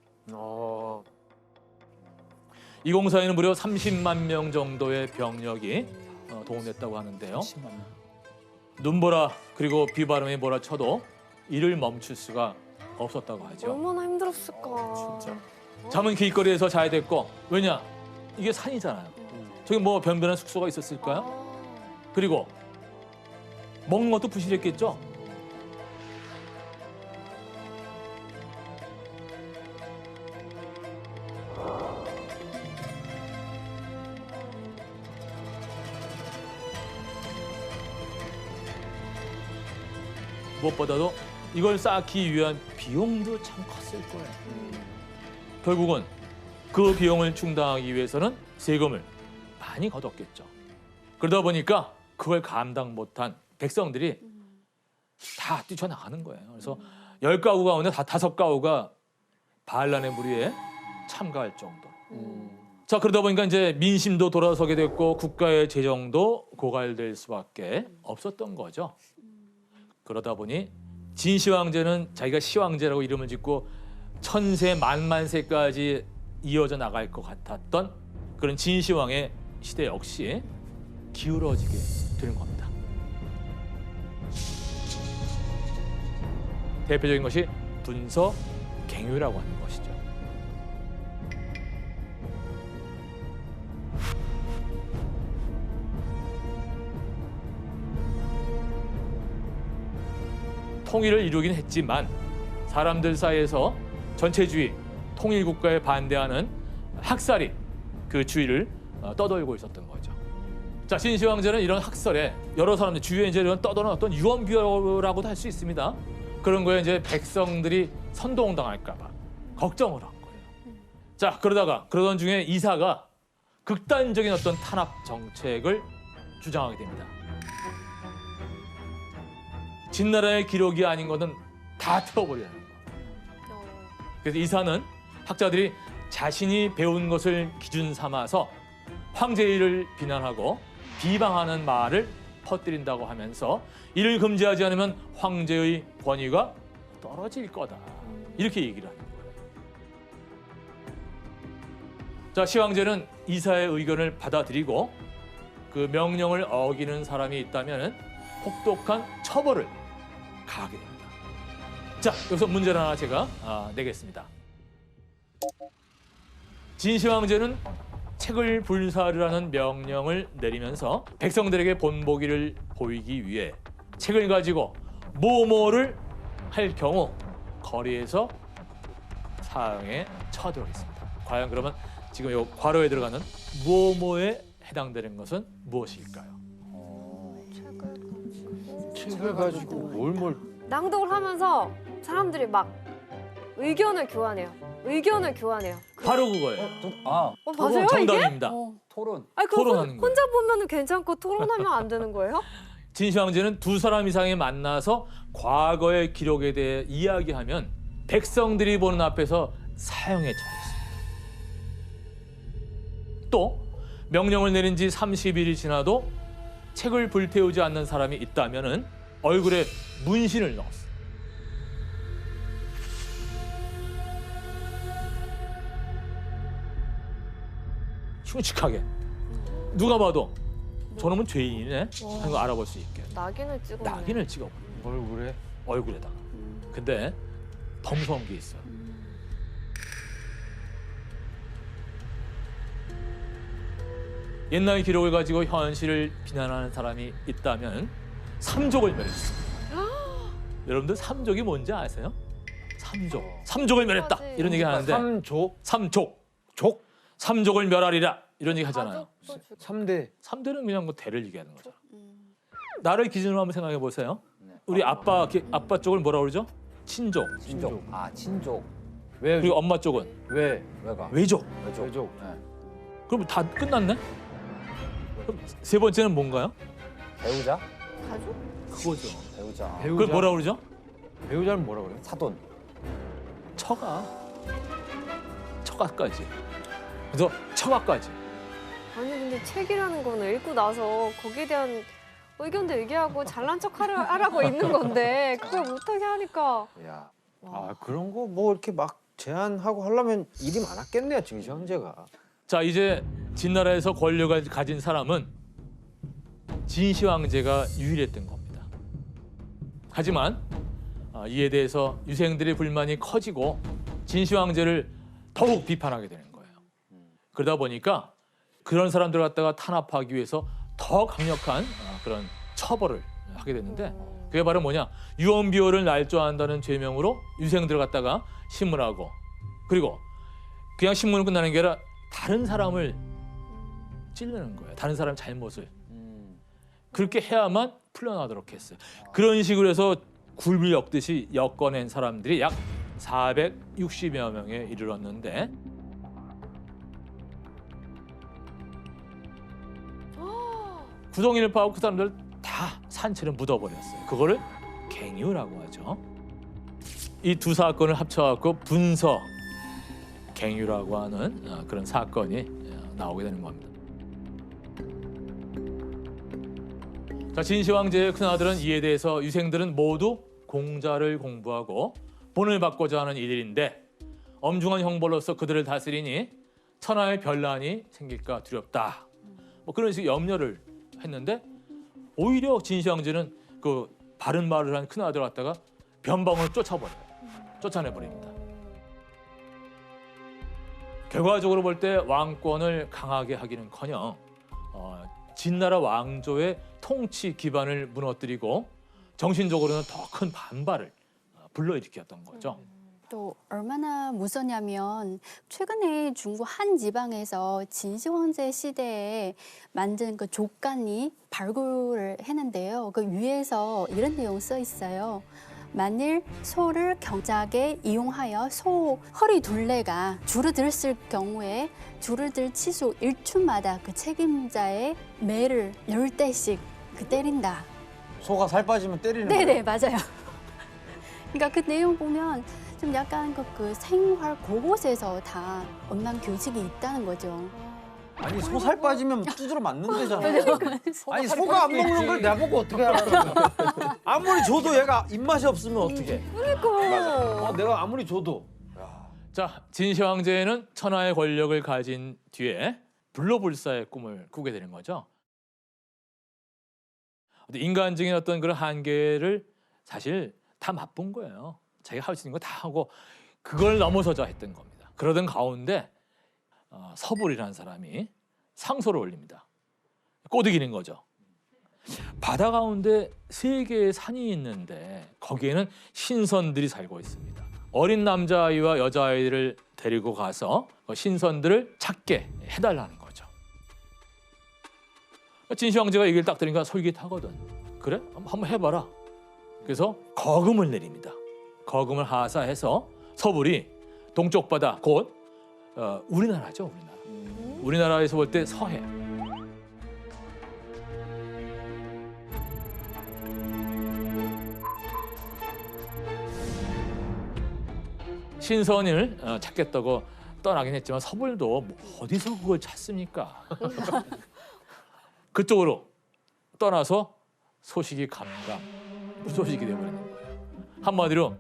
이 공사에는 무려 30만 명 정도의 병력이 동원됐다고 하는데요. 눈보라 그리고 비바람이 몰아쳐도 이를 멈출 수가 없었다고 하죠. 얼마나 힘들었을까. 진짜. 잠은 길거리에서 자야 됐고 왜냐? 이게 산이잖아요. 저기 뭐 변변한 숙소가 있었을까요? 그리고 먹는 것도 부실했겠죠? 무엇보다도 이걸 쌓기 위한 비용도 참 컸을 거예요. 결국은 그 비용을 충당하기 위해서는 세금을 많이 걷었겠죠. 그러다 보니까 그걸 감당 못한 백성들이 다 뛰쳐나가는 거예요. 그래서 10가구 가운데 다 5가구가 반란의 무리에 참가할 정도로. 자, 그러다 보니까 이제 민심도 돌아서게 됐고 국가의 재정도 고갈될 수밖에 없었던 거죠. 그러다 보니 진시 황제는 자기가 시황제라고 이름을 짓고 천세 만만세까지 이어져 나갈 것 같았던 그런 진시황의 시대 역시 기울어지게 되는 겁니다. 대표적인 것이 분서갱유라고 하는 것이죠. 통일을 이루긴 했지만 사람들 사이에서 전체주의, 통일국가에 반대하는 학살이 그 주의를 떠돌고 있었던 거죠. 자, 진시황제는 이런 학살에 여러 사람들 주위에 이제 이런 떠도는 어떤 유언비어라고도 할 수 있습니다. 그런 거에 이제 백성들이 선동당할까봐 걱정을 한 거예요. 자, 그러던 중에 이사가 극단적인 어떤 탄압 정책을 주장하게 됩니다. 진나라의 기록이 아닌 것은 다 태워버리라는 거예요. 그래서 이사는 학자들이 자신이 배운 것을 기준 삼아서 황제를 비난하고 비방하는 말을 퍼뜨린다고 하면서 이를 금지하지 않으면 황제의 권위가 떨어질 거다. 이렇게 얘기를 하는 거예요. 자, 시황제는 이사의 의견을 받아들이고 그 명령을 어기는 사람이 있다면 혹독한 처벌을 가하게 됩니다. 자, 여기서 문제를 하나 제가 내겠습니다. 진시황제는 책을 불사르라는 명령을 내리면서 백성들에게 본보기를 보이기 위해 책을 가지고 뭐뭐를 할 경우 거리에서 사형에 처하도록했습니다. 과연 그러면 지금 이 괄호에 들어가는 뭐뭐에 해당되는 것은 무엇일까요? 책을 가지고 뭘 낭독을 하면서 사람들이 막 의견을 교환해요. 바로 그거예요. 맞아요 이게? 정답입니다. 토론. 아니 그거 토론하는 거예요. 혼자 보면은 괜찮고 토론하면 안 되는 거예요? 진시황제는 2사람 이상이 만나서 과거의 기록에 대해 이야기하면 백성들이 보는 앞에서 사형에 처했습니다. 또 명령을 내린 지 30일이 지나도 책을 불태우지 않는 사람이 있다면 얼굴에 문신을 넣었어요. 흉측하게 누가 봐도 저놈은 죄인이네 하는 거 알아볼 수 있게 낙인을 찍어. 낙인을 찍어버려요. 얼굴에 얼굴에다가. 근데 더 무서운 게 있어요. 옛날 기록을 가지고 현실을 비난하는 사람이 있다면 삼족을 멸했습니다. 여러분들 삼족이 뭔지 아세요? 삼족을 멸했다 이런 얘기 하는데 삼족 삼족을 멸하리라 이런 얘기 하잖아요. 3대 3대는 그냥 뭐 대를 얘기하는 거죠. 나를 기준으로 한번 생각해 보세요. 우리 아빠 쪽을 뭐라 그러죠? 친족. 친족. 친족. 왜 그리고 엄마 쪽은 왜가? 외족. 왜죠? 그럼 다 끝났네? 그럼 세 번째는 뭔가요? 배우자? 가족? 그거죠. 배우자. 그걸 뭐라 그러죠? 배우자는 뭐라 그래요? 사돈. 처가까지. 그래서 처가까지. 아니 근데 책이라는 거는 읽고 나서 거기에 대한 의견도 얘기하고 잘난 척 하라고 있는 건데 그걸 못하게 하니까. 야. 아 그런 거 뭐 이렇게 막 제안하고 하려면 일이 많았겠네요 진시황제가. 자, 이제 진나라에서 권력을 가진 사람은 진시 황제가 유일했던 겁니다. 하지만 이에 대해서 유생들의 불만이 커지고 진시 황제를 더욱 비판하게 되는 거예요. 그러다 보니까 그런 사람들을 갖다가 탄압하기 위해서 더 강력한 그런 처벌을 하게 됐는데 그게 바로 뭐냐? 유언비어를 날조한다는 죄명으로 유생들을 갖다가 신문하고 그리고 그냥 신문을 끝나는 게 아니라 다른 사람을 찔르는 거예요. 다른 사람 잘못을. 그렇게 해야만 풀려나도록 했어요. 그런 식으로 해서 굴을 엮듯이 엮어낸 사람들이 약 460여 명에 이르렀는데 구덩이를 파고 그 사람들 다 산채로 묻어버렸어요. 그거를 갱유라고 하죠. 이 두 사건을 합쳐갖고 분서 갱유라고 하는 그런 사건이 나오게 되는 겁니다. 자, 진시 황제의 큰아들은 이에 대해서 유생들은 모두 공자를 공부하고 본을 받고자 하는 이들인데 엄중한 형벌로서 그들을 다스리니 천하의 변란이 생길까 두렵다. 뭐 그런 식의 염려를 했는데 오히려 진시 황제는 그 바른 말을 한 큰아들을 갖다가 변방으로 쫓아내버립니다. 결과적으로 볼 때 왕권을 강하게 하기는커녕 진나라 왕조의 통치 기반을 무너뜨리고 정신적으로는 더 큰 반발을 불러일으켰던 거죠. 또 얼마나 무섭냐면 최근에 중국 한 지방에서 진시 황제 시대에 만든 그 족간이 발굴을 했는데요. 그 위에서 이런 내용 써 있어요. 만일 소를 경작에 이용하여 소 허리 둘레가 줄어들었을 경우에 줄어들 치수 1초마다 그 책임자의 매를 10대씩 때린다. 소가 살 빠지면 때리는 네네, 맞아요. 그러니까 그 내용 보면 좀 약간 그 생활 곳곳에서 다 엄난 교직이 있다는 거죠. 아니 소 살 빠지면 두드러 맞는 데잖아. 아니 소가 안 먹는 걸 나보고 어떻게 알아? 아무리 줘도 얘가 입맛이 없으면 어떻게? 그러니까. 내가 아무리 줘도. 자, 진시 황제는 천하의 권력을 가진 뒤에 불로불사의 꿈을 꾸게 되는 거죠. 인간적인 어떤 그런 한계를 사실 다 맛본 거예요. 자기가 할 수 있는 거 다 하고 그걸 넘어서자 했던 겁니다. 그러던 가운데 서불이라는 사람이 상소를 올립니다. 꼬드기는 거죠. 바다 가운데 3개의 산이 있는데 거기에는 신선들이 살고 있습니다. 어린 남자아이와 여자아이를 데리고 가서 그 신선들을 찾게 해달라는 거죠. 진시 황제가 얘기를 딱 들으니까 솔깃하거든. 그래? 한번 해봐라. 그래서 거금을 내립니다. 거금을 하사해서 서불이 동쪽 바다 곧 우리나라죠, 우리나라. 우리나라에서 볼 때 서해. 신선을 찾겠다고 떠나긴 했지만 서불도 뭐 어디서 그걸 찾습니까? 그쪽으로 떠나서 소식이 소식이 돼버리는 거예요. 한마디로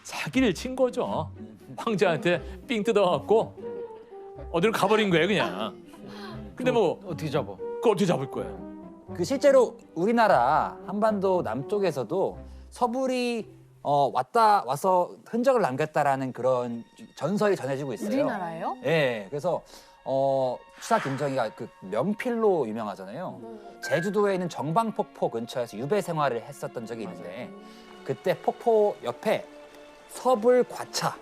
사기를 친 거죠. 황제한테 삥 뜯어갖고 어디로 가버린 거예요, 그냥. 근데 뭐 어떻게 잡아? 그걸 어떻게 잡을 거예요? 그 실제로 우리나라 한반도 남쪽에서도 서불이 와서 흔적을 남겼다라는 그런 전설이 전해지고 있어요. 우리나라예요? 예, 그래서 추사 김정희가 그 명필로 유명하잖아요. 제주도에 있는 정방폭포 근처에서 유배 생활을 했었던 적이 있는데 그때 폭포 옆에 서불 과차.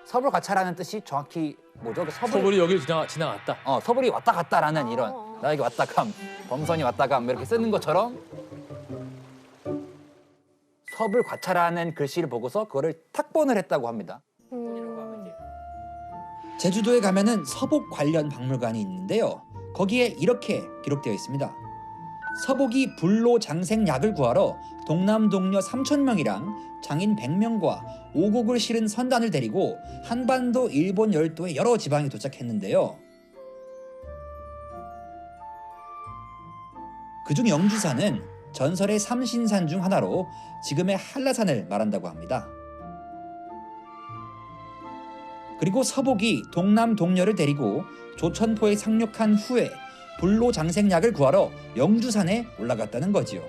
서불 과차라는 뜻이 정확히 뭐죠? 서불이 여기 지나갔다. 서불이 왔다 갔다라는 이런 나에게 왔다 감, 범선이 왔다 감 이렇게 쓰는 것처럼 서불 과차라는 글씨를 보고서 그거를 탁본을 했다고 합니다. 제주도에 가면은 서복 관련 박물관이 있는데요. 거기에 이렇게 기록되어 있습니다. 서복이 불로 장생약을 구하러 동남 동료 3,000명이랑 장인 100명과 오곡을 실은 선단을 데리고 한반도 일본 열도의 여러 지방에 도착했는데요. 그중 영주산은 전설의 삼신산 중 하나로 지금의 한라산을 말한다고 합니다. 그리고 서복이 동남 동녀를 데리고 조천포에 상륙한 후에 불로장생약을 구하러 영주산에 올라갔다는 거지요.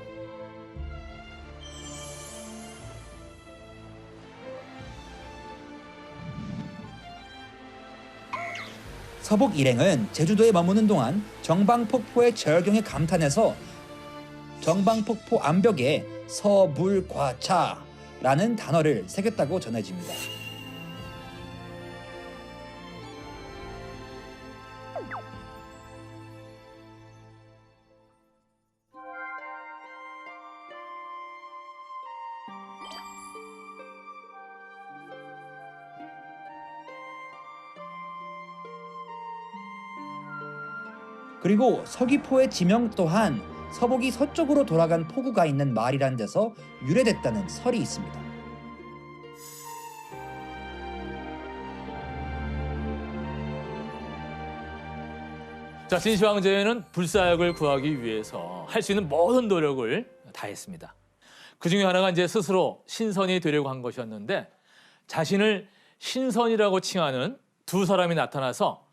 서복 일행은 제주도에 머무는 동안 정방폭포의 절경에 감탄해서 정방폭포 암벽에 서불과차라는 단어를 새겼다고 전해집니다. 그리고 서귀포의 지명 또한 서복이 서쪽으로 돌아간 포구가 있는 마을이라는 데서 유래됐다는 설이 있습니다. 자, 진시황제는 불사약을 구하기 위해서 할 수 있는 모든 노력을 다했습니다. 그 중에 하나가 이제 스스로 신선이 되려고 한 것이었는데 자신을 신선이라고 칭하는 두 사람이 나타나서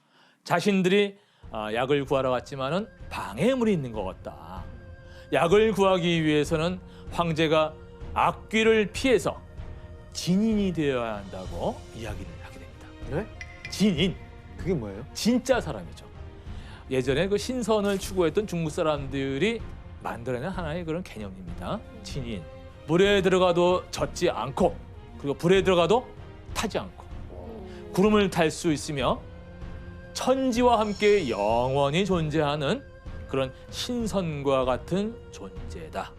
자신들이 약을 구하러 갔지만은 방해물이 있는 것 같다. 약을 구하기 위해서는 황제가 악귀를 피해서 진인이 되어야 한다고 이야기를 하게 됩니다. 네? 진인, 그게 뭐예요? 진짜 사람이죠. 예전에 그 신선을 추구했던 중국 사람들이 만들어낸 하나의 그런 개념입니다. 진인. 물에 들어가도 젖지 않고 그리고 불에 들어가도 타지 않고 구름을 탈 수 있으며 천지와 함께 영원히 존재하는 그런 신선과 같은 존재다.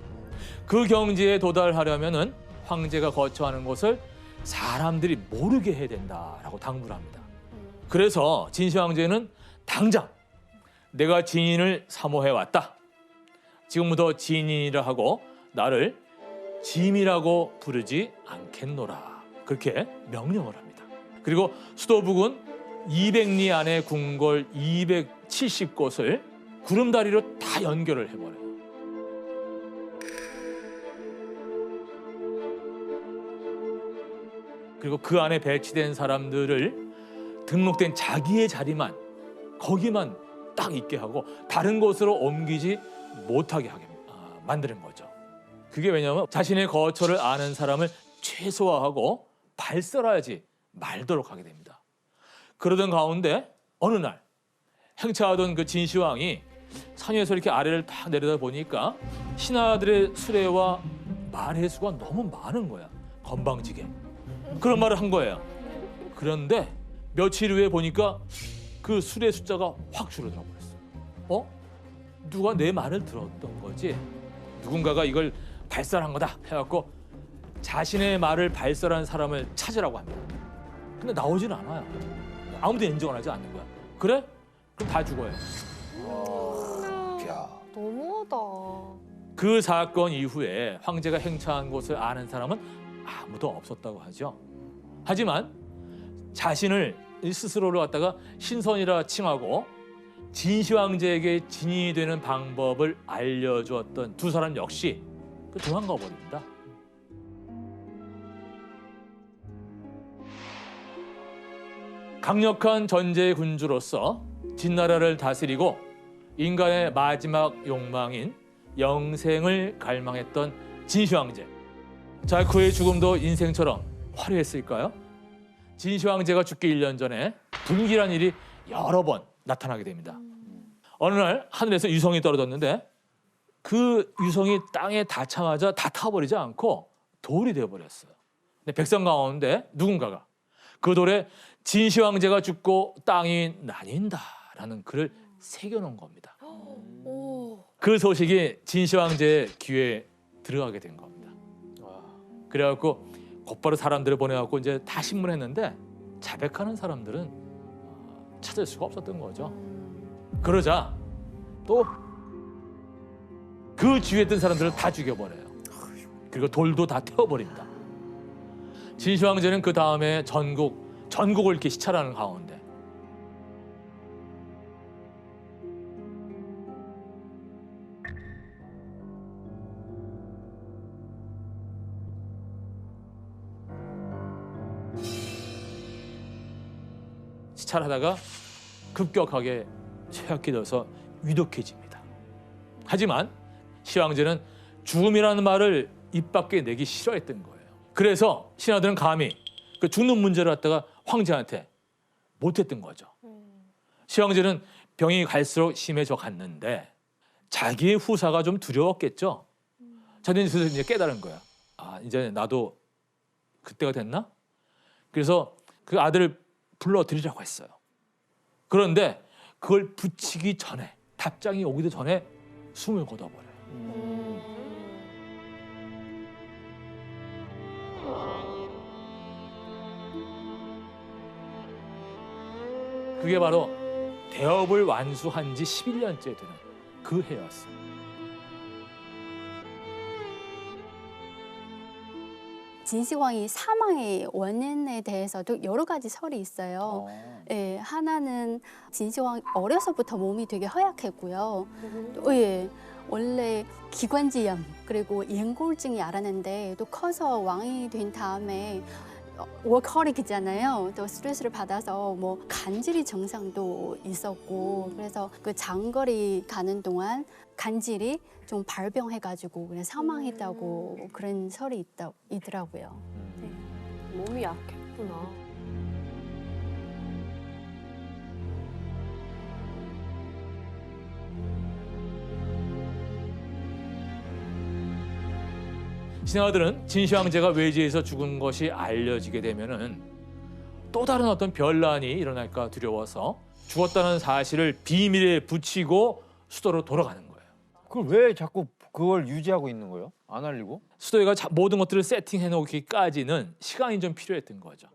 그 경지에 도달하려면은 황제가 거처하는 곳을 사람들이 모르게 해야 된다라고 당부를 합니다. 그래서 진시황제는 당장 내가 진인을 사모해 왔다. 지금부터 진인이라 하고 나를 짐이라고 부르지 않겠노라. 그렇게 명령을 합니다. 그리고 수도북은 200리 안에 궁궐 270곳을 구름다리로 다 연결을 해버려요. 그리고 그 안에 배치된 사람들을 등록된 자기의 자리만 거기만 딱 있게 하고 다른 곳으로 옮기지 못하게 하게 만드는 거죠. 그게 왜냐하면 자신의 거처를 아는 사람을 최소화하고 발설하지 말도록 하게 됩니다. 그러던 가운데 어느 날 행차하던 그 진시황이 산 위에서 이렇게 아래를 딱 내려다 보니까 신하들의 수레와 말의 수가 너무 많은 거야. 건방지게. 그런 말을 한 거예요. 그런데 며칠 후에 보니까 그 수레 숫자가 확 줄어들어 버렸어. 누가 내 말을 들었던 거지? 누군가가 이걸 발설한 거다 해갖고 자신의 말을 발설한 사람을 찾으라고 합니다. 근데 나오지는 않아요. 아무도 인정을 하지 않는 거야. 그래? 그럼 다 죽어요. 너무하다. 그 사건 이후에 황제가 행차한 곳을 아는 사람은 아무도 없었다고 하죠. 하지만 자신을 스스로를 갖다가 신선이라 칭하고 진시황제에게 진인이 되는 방법을 알려주었던 두 사람 역시 도망가 버립니다. 강력한 전제 군주로서 진나라를 다스리고 인간의 마지막 욕망인 영생을 갈망했던 진시황제. 자, 그의 죽음도 인생처럼 화려했을까요? 진시황제가 죽기 1년 전에 불길한 일이 여러 번 나타나게 됩니다. 어느 날 하늘에서 유성이 떨어졌는데 그 유성이 땅에 닿자마자 다 타버리지 않고 돌이 되어버렸어요. 근데 백성 가운데 누군가가 그 돌에 진시황제가 죽고 땅이 나뉜다라는 글을 새겨놓은 겁니다. 그 소식이 진시황제의 귀에 들어가게 된 겁니다. 그래갖고 곧바로 사람들을 보내갖고 이제 다 신문했는데 자백하는 사람들은 찾을 수가 없었던 거죠. 그러자 또 그 주위에 있던 사람들을 다 죽여버려요. 그리고 돌도 다 태워버립니다. 진시황제는 그 다음에 전국을 이렇게 시찰하는 가운데 시찰하다가 급격하게 쇠약이 되어서 위독해집니다. 하지만 시황제는 죽음이라는 말을 입 밖에 내기 싫어했던 거예요. 그래서 신하들은 감히 그 죽는 문제를 갖다가 황제한테 못했던 거죠. 시황제는 병이 갈수록 심해져 갔는데 자기의 후사가 좀 두려웠겠죠. 자기는 그래서 이제 깨달은 거야. 아, 이제 나도 그때가 됐나? 그래서 그 아들을 불러들이라고 했어요. 그런데 그걸 붙이기 전에, 답장이 오기도 전에 숨을 거둬버려요. 그게 바로 대업을 완수한 지 11년째 되는 그 해였어요. 진시황이 사망의 원인에 대해서도 여러 가지 설이 있어요. 예, 하나는 진시황 어려서부터 몸이 되게 허약했고요. 또, 예, 원래 기관지염 그리고 연골증이 앓았는데 또 커서 왕이 된 다음에 워커릭이잖아요. 또 스트레스를 받아서 뭐 간질이 증상도 있었고 그래서 그 장거리 가는 동안 간질이 좀 발병해가지고 그냥 사망했다고 그런 설이 있더라고요. 몸이 약했구나. 신하들은 진시황제가 외지에서 죽은 것이 알려지게 되면은 또 다른 어떤 변란이 일어날까 두려워서 죽었다는 사실을 비밀에 붙이고 수도로 돌아가는 거예요. 그걸 왜 자꾸 그걸 유지하고 있는 거예요? 안 알리고? 수도회가 모든 것들을 세팅해 놓기까지는 시간이 좀 필요했던 거죠.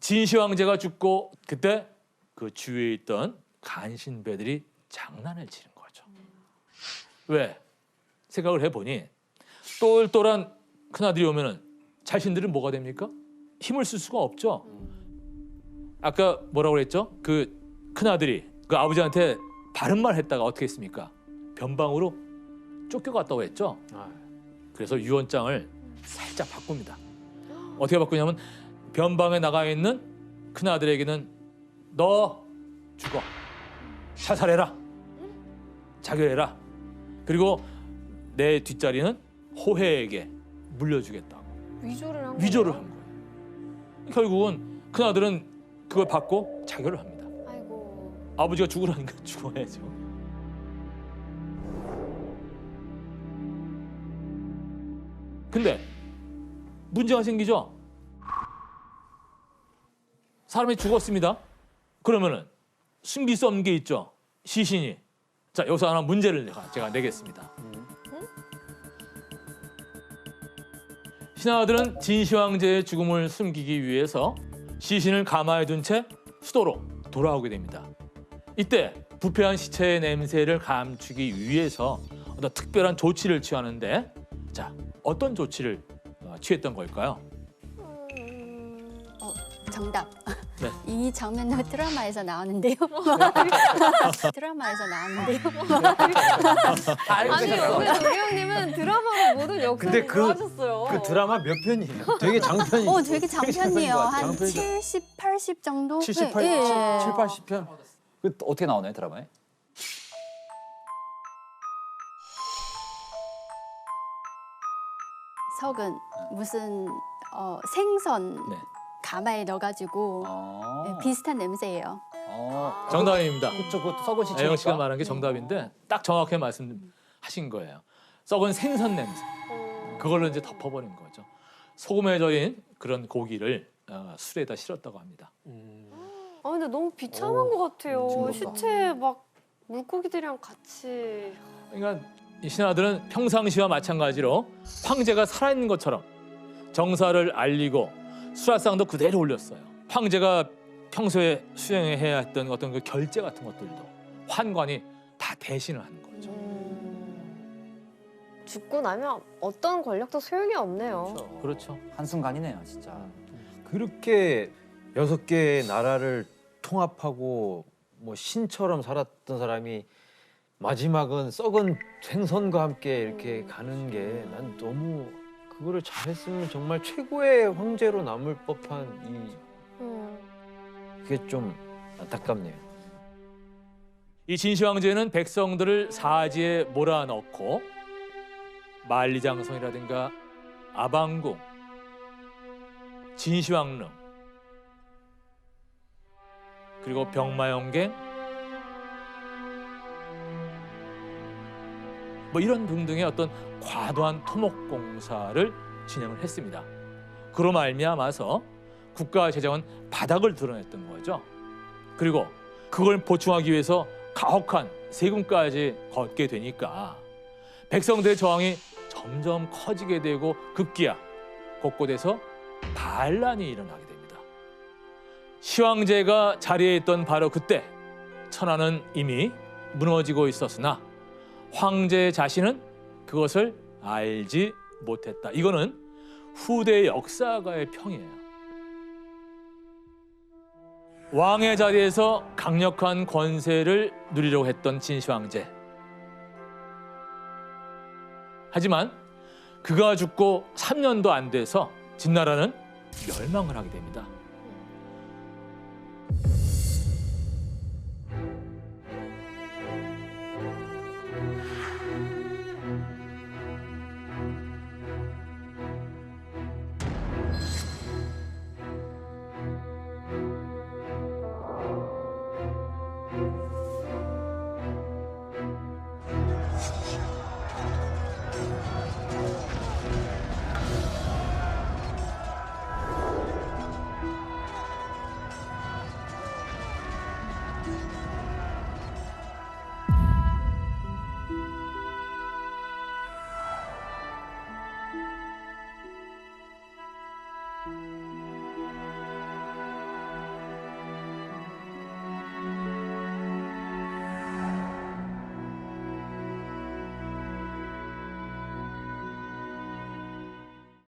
진시황제가 죽고 그때 그 주위에 있던 간신배들이 장난을 치는 거죠. 왜? 생각을 해보니 똘똘한 큰아들이 오면은 자신들은 뭐가 됩니까? 힘을 쓸 수가 없죠. 아까 뭐라고 그랬죠? 그 큰아들이 그 아버지한테 바른 말 했다가 어떻게 했습니까? 변방으로 쫓겨갔다고 했죠. 그래서 유언장을 살짝 바꿉니다. 어떻게 바꾸냐면 변방에 나가 있는 큰아들에게는 너 죽어. 자살해라. 자결해라. 그리고 내 뒷자리는 호해에게 물려주겠다고 위조를 한 위조를 거예요? 한 거예요. 결국은 큰아들은 그걸 받고 자결을 합니다. 아이고. 아버지가 죽으라니까 죽어야죠. 근데 문제가 생기죠. 사람이 죽었습니다. 그러면은 숨길 수 없는 게 있죠. 시신이. 자, 여기서 하나 문제를 제가 내겠습니다. 신하들은 진시황제의 죽음을 숨기기 위해서 시신을 가마에 둔 채 수도로 돌아오게 됩니다. 이때 부패한 시체의 냄새를 감추기 위해서 어떤 특별한 조치를 취하는데, 자, 어떤 조치를 취했던 걸까요? 정답. 네. 이 장면도 드라마에서 나왔는데요. 드라마에서 나왔는데요. 아니 오늘 우리 형님은 드라마로 모든 역할을 하셨어요. 그 드라마 몇 편이에요? 되게 장편이. 되게 장편이에요. 한 장편이죠. 70, 80 정도? 70, 80, 예. 7, 80편. 그 어떻게 나오나요, 드라마에? 석은 무슨 생선 네. 가마에 넣어가지고 예, 비슷한 냄새예요. 정답입니다. 그쵸, 그것도 썩은 시체니까. 애영 씨가 말한 게 정답인데 딱 정확하게 말씀하신 거예요. 썩은 생선 냄새. 그걸로 이제 덮어버린 거죠. 소금에 절인 그런 고기를 술에다 실었다고 합니다. 아 근데 너무 비참한 것 같아요. 징그럽다. 시체 막 물고기들이랑 같이. 그러니까 이 신하들은 평상시와 마찬가지로 황제가 살아있는 것처럼 정사를 알리고 수라상도 그대로 올렸어요. 황제가 평소에 수행해야 했던 어떤 그 결제 같은 것들도 환관이 다 대신을 하는 거죠. 죽고 나면 어떤 권력도 소용이 없네요. 그렇죠. 한순간이네요, 진짜. 그렇게 6개의 나라를 통합하고 뭐 신처럼 살았던 사람이 마지막은 썩은 생선과 함께 이렇게 가는 게 난 너무 그거를 잘했으면 정말 최고의 황제로 남을 법한 이 그게 좀 안타깝네요. 이 진시 황제는 백성들을 사지에 몰아넣고 만리장성이라든가 아방궁, 진시황릉, 그리고 병마용갱 뭐 이런 등등의 어떤 과도한 토목 공사를 진행을 했습니다. 그로 말미암아서 국가 재정은 바닥을 드러냈던 거죠. 그리고 그걸 보충하기 위해서 가혹한 세금까지 걷게 되니까 백성들의 저항이 점점 커지게 되고 급기야 곳곳에서 반란이 일어나게 됩니다. 시황제가 자리에 있던 바로 그때 천하는 이미 무너지고 있었으나 황제 자신은 그것을 알지 못했다. 이거는 후대 역사가의 평이에요. 왕의 자리에서 강력한 권세를 누리려고 했던 진시 황제. 하지만 그가 죽고 3년도 안 돼서 진나라는 멸망을 하게 됩니다.